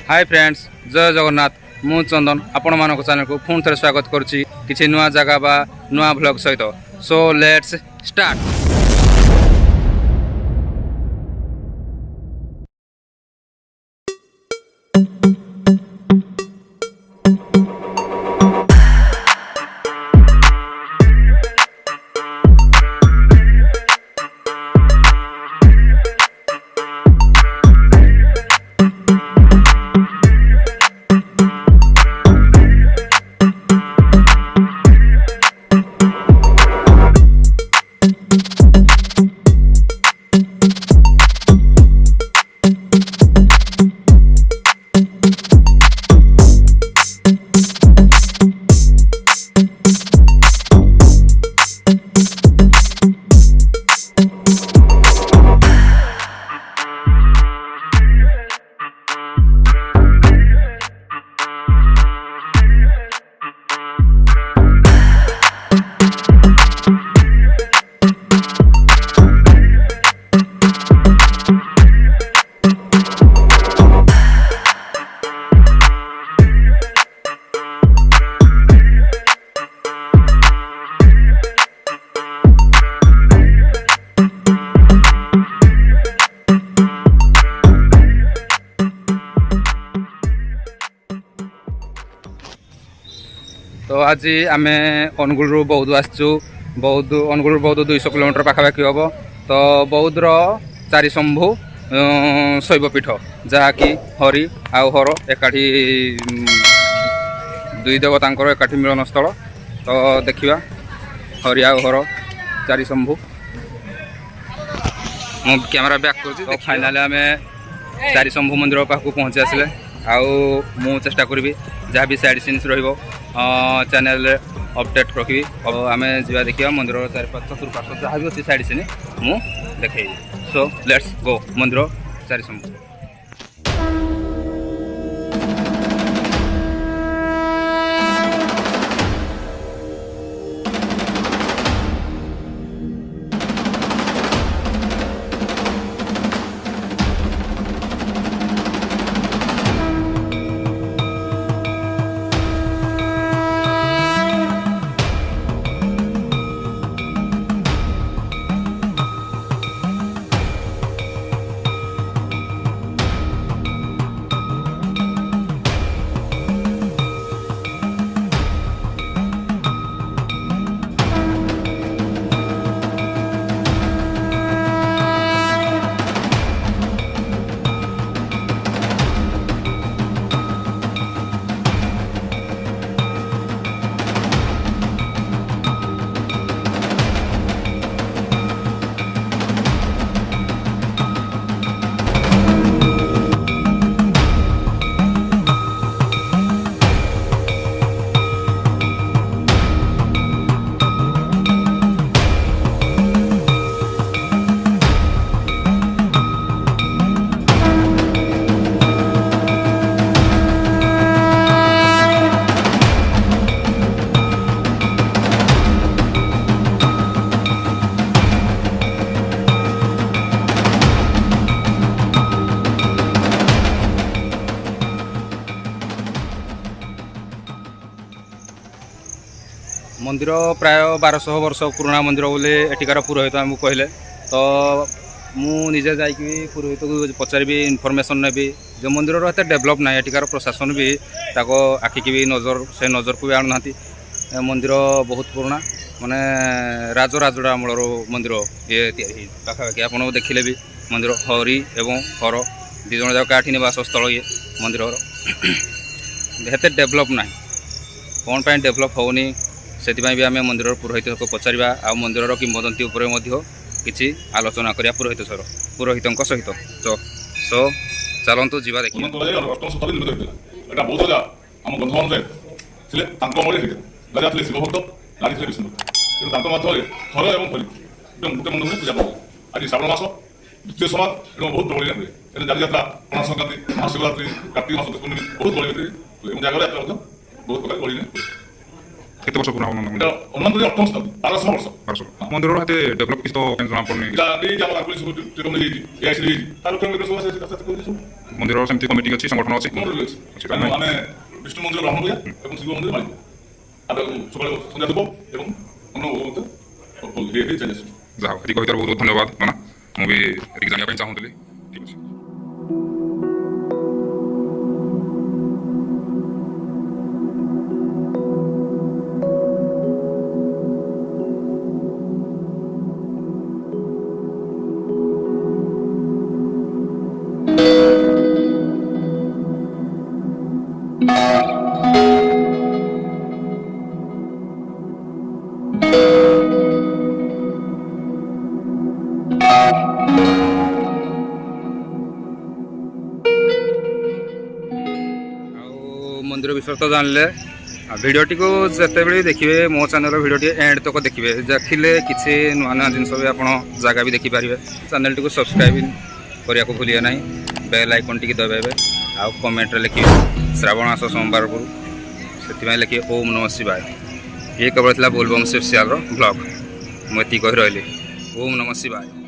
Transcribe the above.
Hi friends, जय जगन्नाथ। मु चंदन आपण मानक चैनल को पुणी थे स्वागत करुच्ची किसी नुआ जगह बा नुआ ब्लॉग सहित। So let's start. तो आज आम अनुगुल बौद्ध आसचु। बौद्ध अनुगुल बौद्ध 200 किलोमीटर पाखापाखि हम। तो बौद्धर चारिशंभु शैवपीठ जहाँकि हरि आउ हर एकाठी दुई देवतांकर एकाठी मिलन स्थल। तो देखिए हरि आउ हर चारिशंभु। मु कैमेरा बैक कर फाइनाली आम चारिशंभु मंदिर पाखक पहुँची आसिले। आउ चेष्टा करी जहाँ भी साइड सीन्स चैनल अपडेट रखी। आम जा देखिए मंदिर चतुर्पार्श्व जहाँ भी अच्छी साइड सीन मु देखे। सो लेट्स गो मंदिर चारिशंभु। मंदिर प्राय 1200 वर्ष पुराना मंदिर बोले एटिकार पुरोहित आमको कहले। तो मुझे जाकि पुरोहित को पचारि इनफर्मेशन ने जो मंदिर एत डेभलप ना एटिकार प्रशासन भी ताको आखिकी भी नजर से नजर को भी आणुना। मंदिर बहुत पुराना माने राजराजड़ा अमलर मंदिर ये पाखापाखि आप देखिले भी मंदिर हरि एवं हर दुई जन जाक आठ निवास स्थल ये मंदिर हेते डेभलप ना कौन पर डेभलप होनी से भी आम मंदिर पुरोहित को पचारा आ मंदिर किंवदंती किसी आलोचना करिया पुरोहित सहित। तो सो चलतु जा देखिए। आज श्रावण मास द्वितीय समाज बहुत बड़ी हुए यात्रा पणा संक्रांति महाशिवरात्रि कार्तिक मास बहुत बड़ी जगह बहुत प्रकार बड़ी କେତେ ବର୍ଷ ପୁରୁଣା ମନ୍ଦିର? এটা অনুমান করি 8ম শতাব্দী 1200 বর্ষ। 1200 মন্দিরର ଏତେ ଡେଭଲପ୍ କିଛି ତ କାଇଁ ଜଣା ପଡ଼ୁନି। এটা এই যে আমার পুলিশ যেরকম দিয়েছি এআইসি দিয়েছি তার উপরে সব আছে আস্তে করে দিয়েছি। ମନ୍ଦିରର ସେମିତି କମିଟି ଅଛି, ସଂଗଠନ ଅଛି? মন্দির রয়েছে। ଆମେ ବିଷ୍ଣୁ ମନ୍ଦିର ଗ୍ରହଣ କରିବା ଏବଂ ଶିବ ମନ୍ଦିର ମାଳିବା। ଆଉ ସକାଳେ ସନ୍ଧ୍ୟା ଦେବ ଏବଂ ଅନ୍ନ ଭୋଗ ଚାଲି ଆସିବ। ଯାହା ହଉ ଏତିକି କହିଥିବାରୁ ବହୁତ ବହୁତ ଧନ୍ୟବାଦ ନନା, ମୁଁ ବି ଏତିକି ଜାଣିବା ପାଇଁ ଚାହୁଁଥିଲି। ଠିକ୍ ଅଛି। मंदिर विषय तो जानले भिडटी को जितेबले देखिए मो चैनल भिडटी एंड तक देखिए देखिले किसी नुआ नुआ जिन भी आप जगह भी देखिपारे चैनल टी को सब्सक्राइब करने को भूलिए ना, बेल आइकन टी दबाइबे आउ कमेंट लिखिए श्रावण मास सोमवार को से लिखिए ओम नमः शिवाय। ये केवल बोलबम स्पेशल ब्लॉग मुझे कही रही ओम नमः शिवाय।